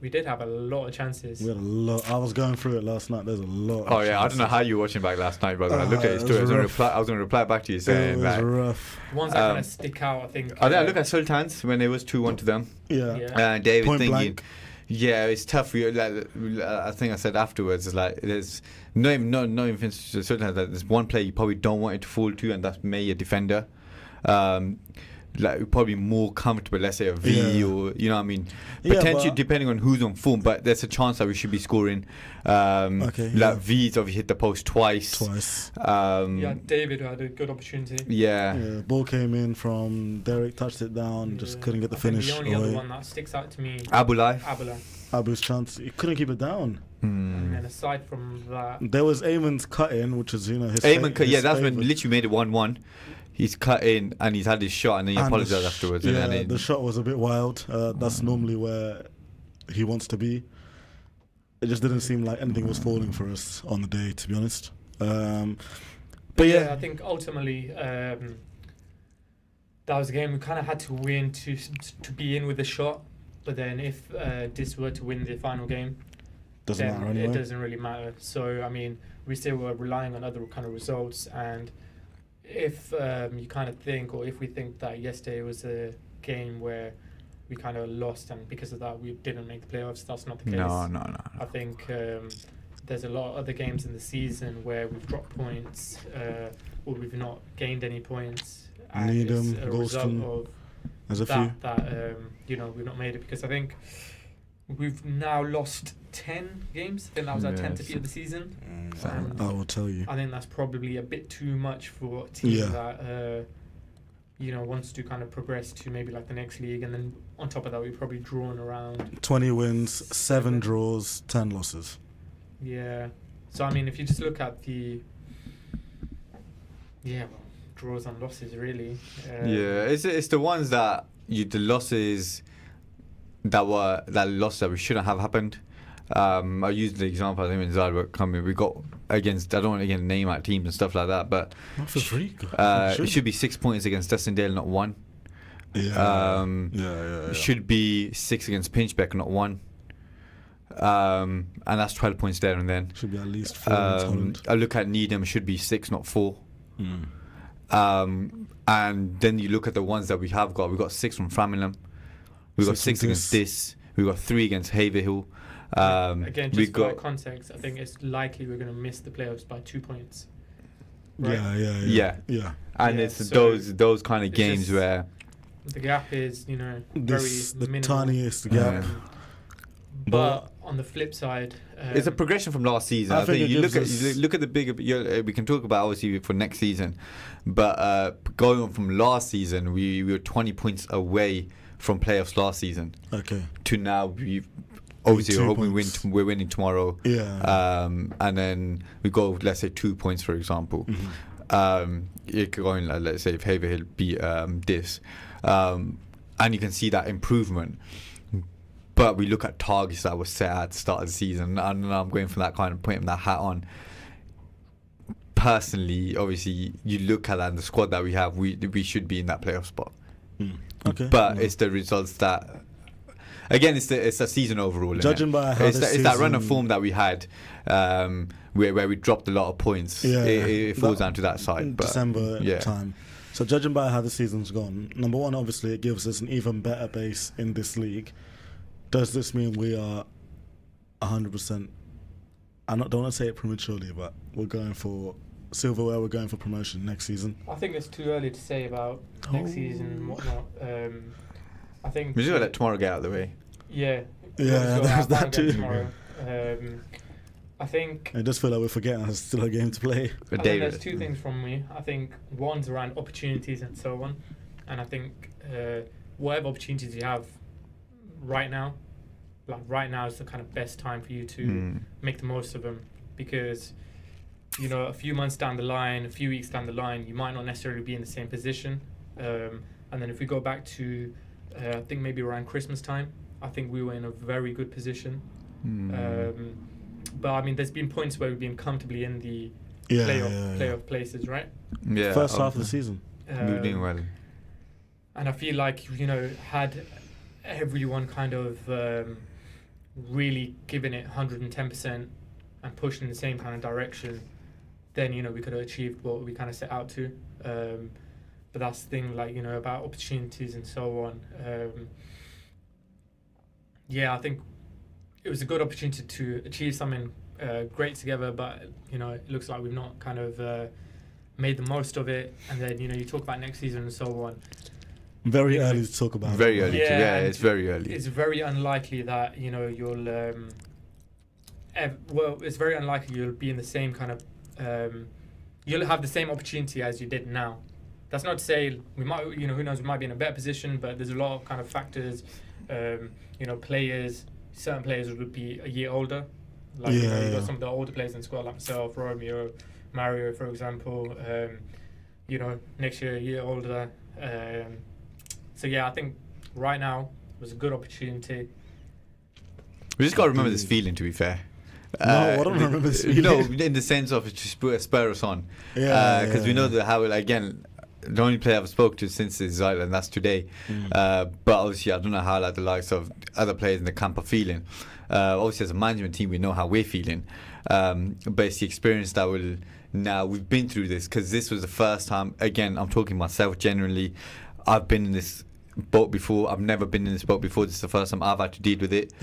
We did have a lot of chances. We had a lot. I was going through it last night. There's a lot. Oh yeah, I don't know how you were watching back last night, but when I looked at his story, I was going to reply back to you saying it was rough. The ones that kind of stick out, I think. I look at Sultans when it was 2-1 to them. Yeah. David Point thinking. blank. Yeah, it's tough. I think I said afterwards, it's like there's no even Sultans. There's one player you probably don't want it to fall to, and that's maybe a defender. like probably more comfortable, let's say a V or you know what I mean, Yeah, potentially but- depending on who's on form, but there's a chance that we should be scoring. Like V's obviously hit the post twice. Yeah, David had a good opportunity. Yeah. Ball came in from Derek, touched it down, just couldn't get the I think finish. the only other one that sticks out to me, Abulai. Abu's chance, he couldn't keep it down. And then aside from that, There was Eamon's cut in, which is his. Eamon cut, his yeah, that's when favourite. literally made it 1-1. He's cut in and he's had his shot and then he And apologised afterwards. Yeah, and then the shot was a bit wild. That's normally where he wants to be. It just didn't seem like anything was falling for us on the day, to be honest. But yeah, I think ultimately that was a game we kind of had to win to be in with the shot. But then if this were to win the final game, doesn't then matter anyway. it doesn't really matter. So I mean, we still were relying on other kind of results. And if you kind of think, or if we think that yesterday was a game where we kind of lost, and because of that we didn't make the playoffs, that's not the case. No. I think there's a lot of other games in the season where we've dropped points or we've not gained any points. And Needham, it's a result Galston, of there's a few. that we've not made it, because I think we've now lost 10 games. I think that was our 10th defeat of the season. And I will tell you. I think that's probably a bit too much for a team that wants to kind of progress to maybe like the next league, and then on top of that we've probably drawn around 20 wins, 7 draws, 10 losses. Yeah. So I mean, if you just look at the draws and losses, really. It's the ones that the losses that we shouldn't have happened. I used the example, I think, when Zagreb coming, we got against, I don't want to again name out teams and stuff like that, but Not for free. it should be 6 points against Destindale, not 1. It should be 6 against Pinchbeck, not 1. And that's 12 points there and then. Should be at least 4 against Holland. I look at Needham, it should be 6, not 4. And then you look at the ones that we have got. We got 6 from Framingham. We got 6 against this. We got 3 against Haverhill. Again, just for context, I think it's likely we're going to miss the playoffs by 2 points. Right? Yeah. And it's those kind of games where the gap is, very the minimal. tiniest gap. But on the flip side, it's a progression from last season. I think you look at the bigger. We can talk about obviously for next season, but going on from last season, we were 20 points away from playoffs last season. Okay. To now, we obviously we're hoping we're winning tomorrow. Yeah. And then we go, let's say 2 points, for example. You're going, let's say if Haverhill beat this, and you can see that improvement. But we look at targets that were set at the start of the season, and I'm going from that kind of putting that hat on. Personally, obviously, you look at that and the squad that we have, we should be in that playoff spot. Okay. But it's the results that, again, it's a season overall. Judging by how it's that run of form that we had, where we dropped a lot of points. Yeah, it falls down to that side. But December time. So judging by how the season's gone, number one, obviously, it gives us an even better base in this league. Does this mean we are 100%? I don't want to say it prematurely, but we're going for silverware. We're going for promotion next season. I think it's too early to say about next season and whatnot. I think we just gotta let tomorrow get out of the way. Yeah, there's that too. Tomorrow. I think I just feel like we're forgetting there's still a game to play. I think there's 2 things from me. I think one's around opportunities and so on, and I think whatever opportunities you have right now is the kind of best time for you to make the most of them, because a few months down the line, a few weeks down the line, you might not necessarily be in the same position, and then if we go back to I think maybe around Christmas time, I think we were in a very good position. But I mean, there's been points where we've been comfortably in the playoff places, right? Yeah. First half of the season, we were doing well, and I feel like had everyone kind of really given it 110% and pushed in the same kind of direction, then we could have achieved what we kind of set out to. But that's the thing, about opportunities and so on. I think it was a good opportunity to achieve something great together, but it looks like we've not kind of made the most of it. And then you talk about next season and so on. Very early to talk about. Very early. Yeah, it's very early. It's very unlikely that you'll. It's very unlikely you'll be in the same kind of. You'll have the same opportunity as you did now. That's not to say we might. Who knows? We might be in a better position, but there's a lot of kind of factors. Players. Certain players would be a year older. Like you've got some of the older players in the squad, like myself, Romeo, Mario, for example. Next year a year older. So yeah, I think right now was a good opportunity. We just got to remember this feeling, to be fair. No, I don't remember this feeling. In the sense of it just spur us on. Because we know that how, again, the only player I've spoke to since this island, that's today. But obviously, I don't know how the likes of other players in the camp are feeling. Obviously, as a management team, we know how we're feeling. But it's the experience that will... Now, we've been through this, because this was the first time, again, I'm talking myself generally, I've been in this boat before. I've never been in this boat before. This is the first time I've had to deal with it.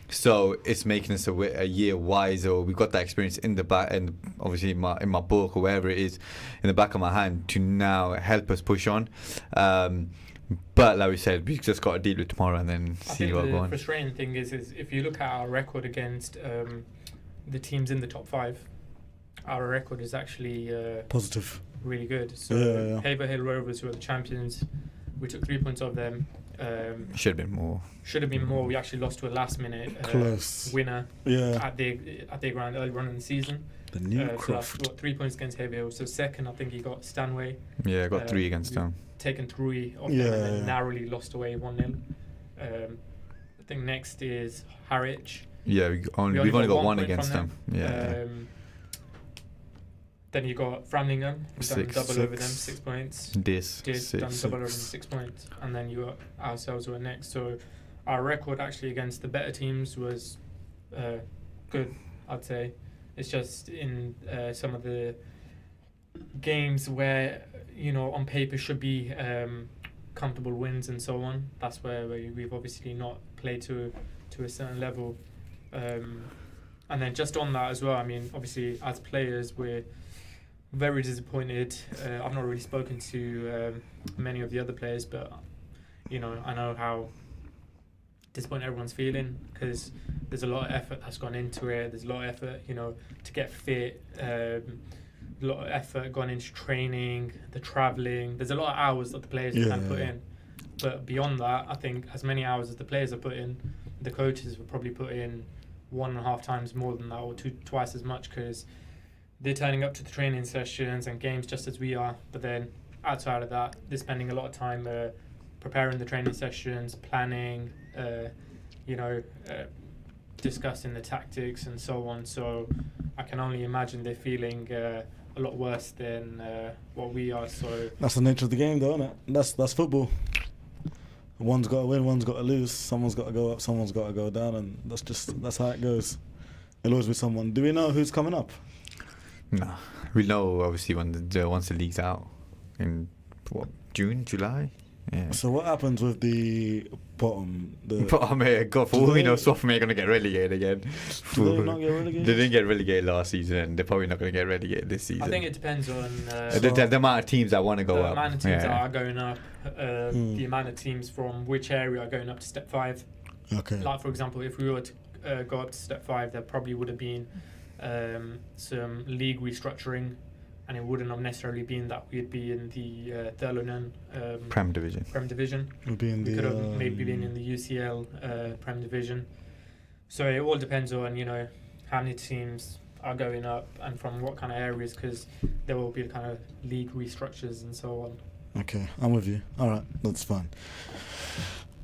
So it's making us a year wiser. We've got that experience in the back, and obviously in my book or wherever it is, in the back of my hand, to now help us push on. But like we said, we just got to deal with tomorrow and then see what we're going. The frustrating thing is if you look at our record against the teams in the top 5, our record is actually positive, really good. So Haverhill Rovers, who are the champions, we took 3 points off them. Should have been more. We actually lost to a last-minute winner at their ground early on in the season. The new so that's 3 points against Haverhill. So second, I think he got Stanway. Yeah, got 3 against them. Taken 3 off them and then narrowly lost away 1-0. I think next is Harwich. Yeah, we've only got 1 against them. Then you got Framlingham, who've done double over them, 6 points. This done double over them, 6 points. And then you got ourselves who are next. So our record actually against the better teams was good, I'd say. It's just in some of the games where, on paper should be comfortable wins and so on. That's where we've obviously not played to a certain level. And then just on that as well, I mean, obviously as players, we're very disappointed. I've not really spoken to many of the other players, but I know how disappointed everyone's feeling, because there's a lot of effort that's gone into it. There's a lot of effort, to get fit. A lot of effort gone into training, the travelling. There's a lot of hours that the players can put in. But beyond that, I think as many hours as the players have put in, the coaches will probably put in 1.5 times more than that, or twice as much, because they're turning up to the training sessions and games just as we are. But then outside of that, they're spending a lot of time preparing the training sessions, planning, discussing the tactics and so on. So I can only imagine they're feeling a lot worse than what we are. So that's the nature of the game, though, isn't it? That's football. One's got to win, one's got to lose. Someone's got to go up, someone's got to go down, and that's how it goes. It'll always be someone. Do we know who's coming up? No, we'll know obviously once the league's out in June, July. Yeah. So what happens with the bottom? God, for all we know, Swaffham are going to get relegated again. Do they not get relegated? They didn't get relegated last season, and they're probably not going to get relegated this season. I think it depends on the amount of teams that want to go up. The amount of teams that are going up, the amount of teams from which area are going up to Step 5. Okay. Like, for example, if we were to go up to Step 5, there probably would have been some league restructuring, and it wouldn't have necessarily been that we'd be in the Thurlonan Prem Division. We'd be in we could have maybe been in the UCL Prem Division. So it all depends on how many teams are going up and from what kind of areas, because there will be kind of league restructures and so on. Okay, I'm with you. All right, that's fine.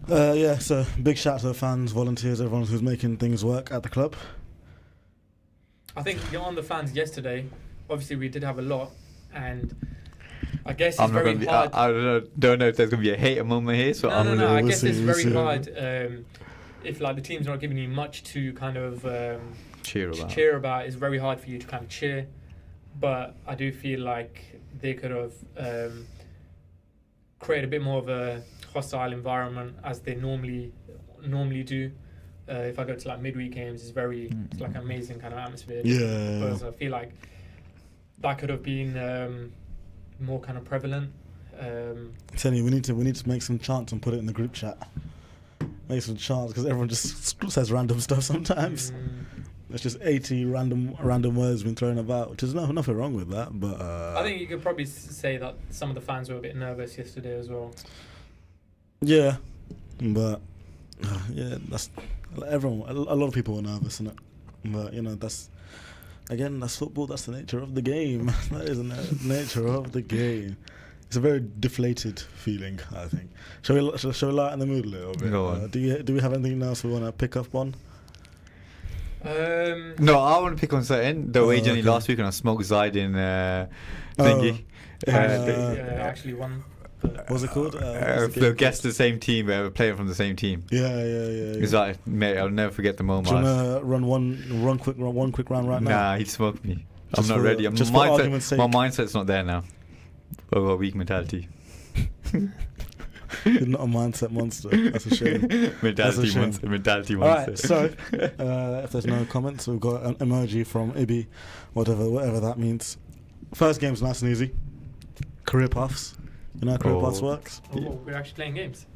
So big shout out to the fans, volunteers, everyone who's making things work at the club. I think on the fans yesterday, obviously we did have a lot, and I guess it's very hard. I don't know if there's going to be a hater moment here. So No. I guess it's very hard if the team's not giving you much to kind of cheer about. It's very hard for you to kind of cheer. But I do feel like they could have created a bit more of a hostile environment as they normally do. If I go to midweek games, it's like an amazing kind of atmosphere. Yeah. But I feel like that could have been more kind of prevalent. Tell you, we need to make some chants and put it in the group chat. Make some chants because everyone just says random stuff sometimes. There's just 80 random words being thrown about, which is nothing wrong with that. But I think you could probably say that some of the fans were a bit nervous yesterday as well. Yeah, but that's everyone. A lot of people were nervous, isn't it? But that's football. That's the nature of the game. That is the nature of the game. It's a very deflated feeling, I think. Shall we lighten the mood a little bit? Go on. Do we have anything else we want to pick up on? No, I want to pick on something. The way Johnny last week when I smoked Zaidin thingy. Actually won. What was it called? They guessed the same team, playing from the same team. Yeah. He's like, mate, I'll never forget the moment. Do you want to run one quick round right now? Nah, he'd smoke me. Just I'm not ready. for argument's sake. My mindset's not there now. I've got a weak mentality. You're not a mindset monster. That's a shame. Mentality monster. All right, so if there's no comments, we've got an emoji from Ibi, whatever that means. First game's nice and easy. Career paths. You know how career paths works? Oh, we're actually playing games.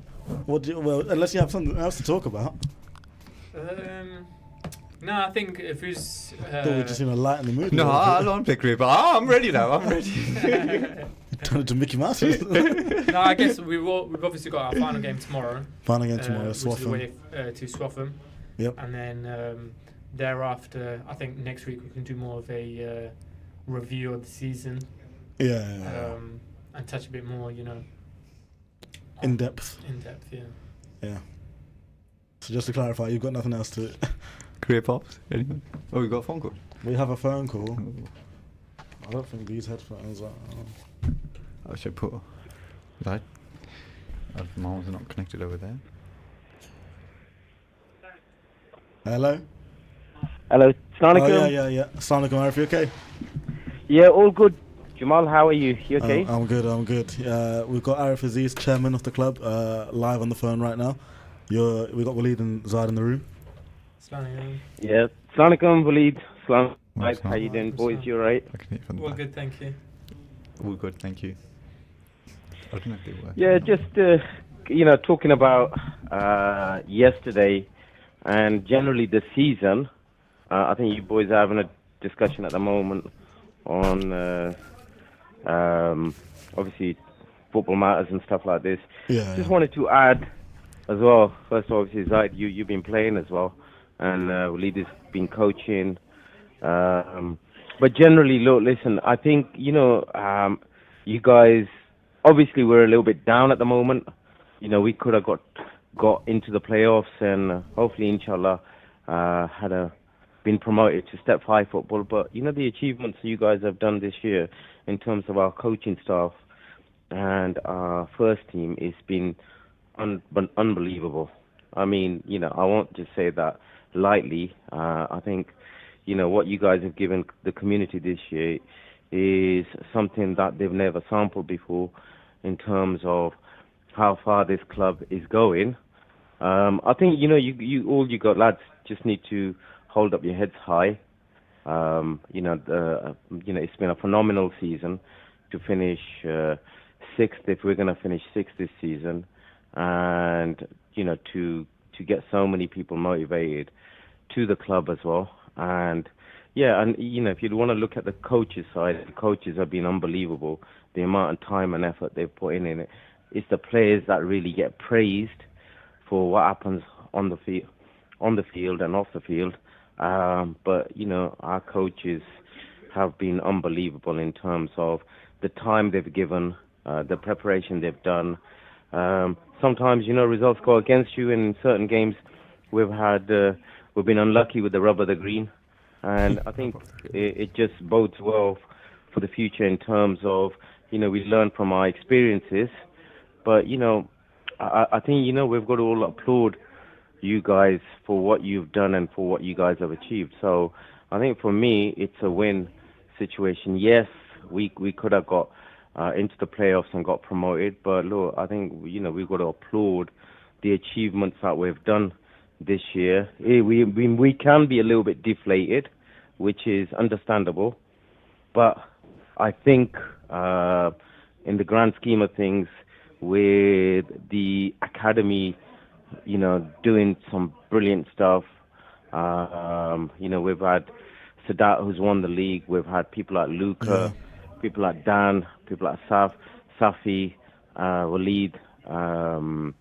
Unless you have something else to talk about. No, I think if it's... thought we were just lighten the mood. No, I don't want to play career path. I'm ready now. I'm ready. Turn into Mickey Mouse. No, I guess we've obviously got our final game tomorrow. Final game tomorrow, Swaffham. Which is away to Swaffham. Yep. And then thereafter, I think next week we can do more of a review of the season. Yeah. And touch a bit more, in depth. Yeah. So just to clarify, you've got nothing else to... Career paths? Anyone? Oh, we got a phone call. We have a phone call. I don't think these headphones are... I should put... Right. Mine's not connected over there. Hello? Hello. Assalamu alaikum. Yeah. Assalamu alaikum, Arif, you okay? Yeah, all good. Jamal, how are you? You okay? I'm good. We've got Arif Aziz, chairman of the club, live on the phone right now. We've got Waleed and Zaid in the room. Yeah. Assalamu alaikum, Waleed. Assalamu. How you doing, boys? You alright? All good, thank you. All good, thank you. I don't know if they were. Yeah, just talking about yesterday and generally the season. I think you boys are having a discussion at the moment on obviously football matters and stuff like this. Just wanted to add as well. First, obviously, Zaid, you've been playing as well, and Waleed has been coaching. But generally, look, listen, I think, you guys, obviously we're a little bit down at the moment. We could have got into the playoffs and hopefully, inshallah, been promoted to Step 5 football. But, the achievements you guys have done this year in terms of our coaching staff and our first team has been unbelievable. I mean, I won't just say that lightly. I think, what you guys have given the community this year is something that they've never sampled before in terms of how far this club is going. I think, you got lads just need to hold up your heads high. It's been a phenomenal season to finish sixth, if we're going to finish sixth this season, and to get so many people motivated to the club as well. And if you want to look at the coaches side, the coaches have been unbelievable. The amount of time and effort they've put in it. It's the players that really get praised for what happens on the field and off the field. But our coaches have been unbelievable in terms of the time they've given, the preparation they've done. Sometimes results go against you. In certain games, we've been unlucky with the rub of the green, and I think it just bodes well for the future in terms of we learn from our experiences. But I think we've got to all applaud you guys for what you've done and for what you guys have achieved. So I think for me, it's a win situation. Yes, we could have got into the playoffs and got promoted, but look, I think we've got to applaud the achievements that we've done this year. We can be a little bit deflated, which is understandable, but I think in the grand scheme of things, with the academy, doing some brilliant stuff. We've had Sadat, who's won the league. We've had people like Luca, people like Dan, people like Safi, Waleed, and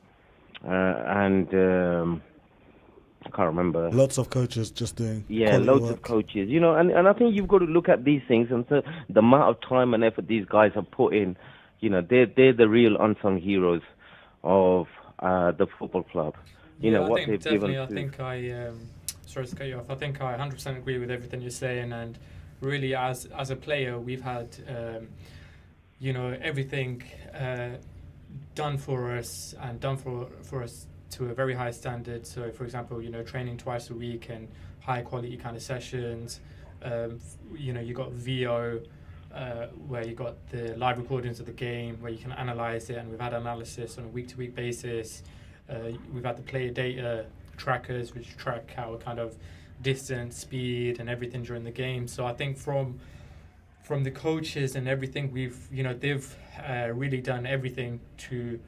I can't remember. Lots of coaches just doing loads work. of coaches. And I think you've got to look at these things and so the amount of time and effort these guys have put in. They're the real unsung heroes of the football club. I think sorry to cut you off. I think I 100% agree with everything you're saying, and really, as a player, we've had everything done for us and done for us to a very high standard. So, for example, training twice a week and high quality kind of sessions. You got VO, where you got the live recordings of the game, where you can analyze it, and we've had analysis on a week-to-week basis. We've had the player data trackers, which track our kind of distance, speed, and everything during the game. So I think from the coaches and everything, they've really done everything to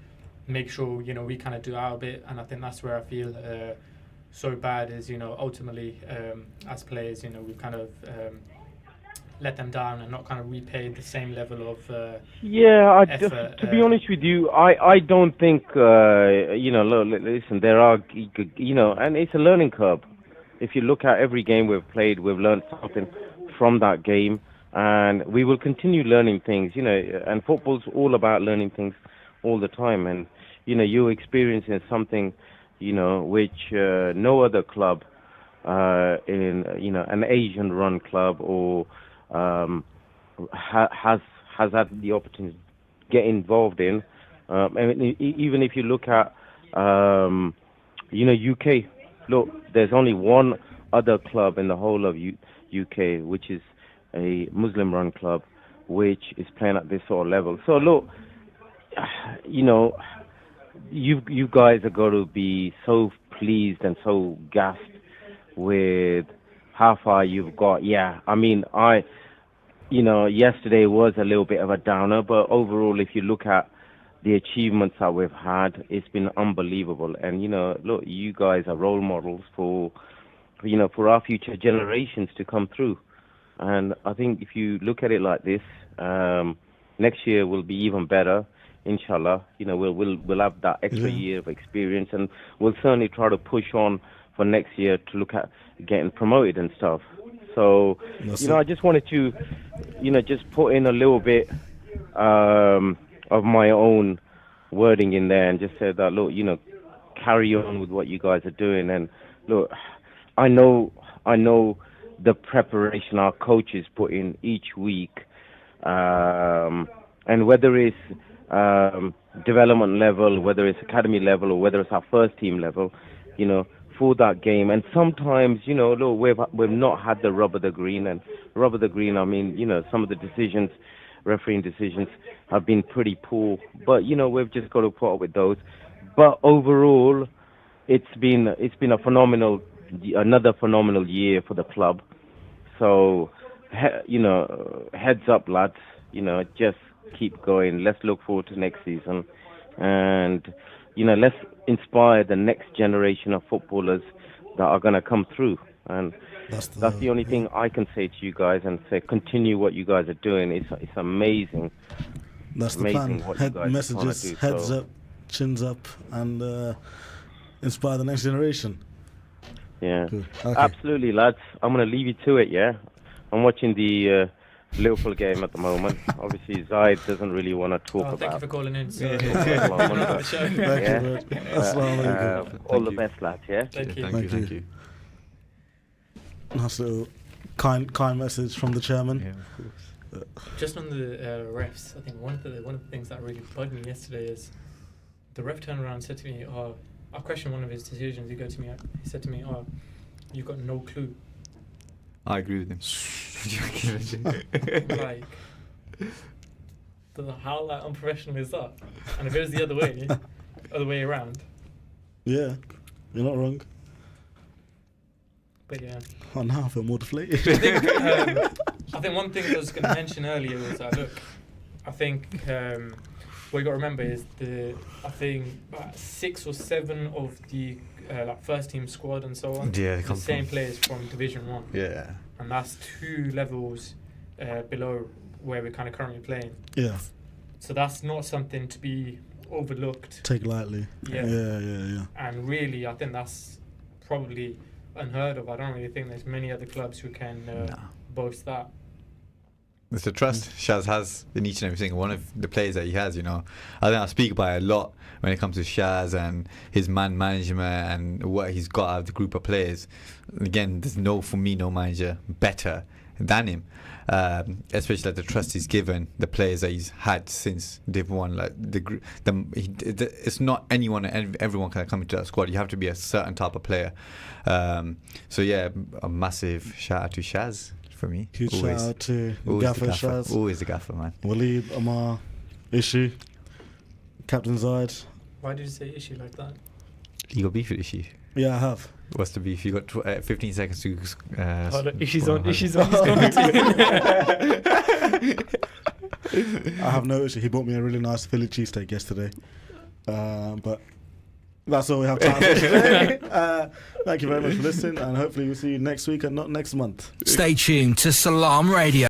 make sure we kind of do our bit, and I think that's where I feel so bad is ultimately as players we've kind of let them down and not kind of repaid the same level of effort. To be honest with you, I don't think listen, there are and it's a learning curve. If you look at every game we've played, we've learned something from that game, and we will continue learning things. And football's all about learning things all the time, and you're experiencing something which no other club in an Asian run club or has had the opportunity to get involved in. Even if you look at UK, look, there's only one other club in the whole of UK, which is a Muslim run club, which is playing at this sort of level. So look, you guys are going to be so pleased and so gassed with how far you've got. Yesterday was a little bit of a downer, but overall, if you look at the achievements that we've had, it's been unbelievable. And look, you guys are role models for our future generations to come through. And I think if you look at it like this, next year will be even better. Inshallah, we'll have that extra year of experience, and we'll certainly try to push on for next year to look at getting promoted and stuff. So, I just wanted to, just put in a little bit of my own wording in there and just say that, look, carry on with what you guys are doing. And look, I know the preparation our coaches put in each week, and whether it's development level, whether it's academy level, or whether it's our first team level, for that game. And sometimes, look, we've not had the rub of the green. And rub of the green, I mean, some of the decisions, refereeing decisions, have been pretty poor. But we've just got to put up with those. But overall, it's been another phenomenal year for the club. So, heads up, lads. Just keep going. Let's look forward to next season, and let's inspire the next generation of footballers that are going to come through. And that's the only thing I can say to you guys, and say continue what you guys are doing. It's amazing. That's amazing the plan. Heads up, chins up, and inspire the next generation. Yeah, cool. Okay. Absolutely, lads. I'm going to leave you to it. Yeah, I'm watching the Liverpool game at the moment. Obviously, Zaid doesn't really want to talk about. Thank you for calling in. All the best, lads. Yeah. Thank you. Nice little kind message from the chairman. Yeah, of course. Just on the refs, I think one of the things that really bugged me yesterday is the ref turned around and said to me, I questioned one of his decisions. He said to me, you've got no clue. I agree with him. Like, how unprofessional is that? And if it was the other way around. Yeah, you're not wrong. But yeah. Oh, now I feel more deflated. I think one thing I was going to mention earlier was that, look, I think what you got to remember is I think about 6 or 7 of the like first team squad and so on. Yeah, the same players from Division 1. Yeah. And that's 2 levels below where we're kind of currently playing. Yeah. So that's not something to be overlooked. Take lightly. Yeah. And really, I think that's probably unheard of. I don't really think there's many other clubs who can boast that. It's the trust Shaz has in each and every single one of the players that he has, you know. I think I speak about it a lot when it comes to Shaz and his man management and what he's got out of the group of players. Again, there's no manager better than him, especially like the trust he's given the players that he's had since Div 1. Like it's not anyone and everyone can come into that squad. You have to be a certain type of player. So yeah, a massive shout out to Shaz. For me, huge shout out to Gaffer Shaz. Always the Gaffer, man. Waleed, Amar, Ishi, Captain Zaid. Why did you say Ishi like that? You got beef with Ishi? Yeah, I have. What's the beef? You got 15 seconds to. Ishi's on. Ishi's on. I have no issue. He bought me a really nice Philly cheesesteak yesterday, but. That's all we have time for today. Thank you very much for listening, and hopefully we'll see you next week and not next month. Stay tuned to Salam Radio.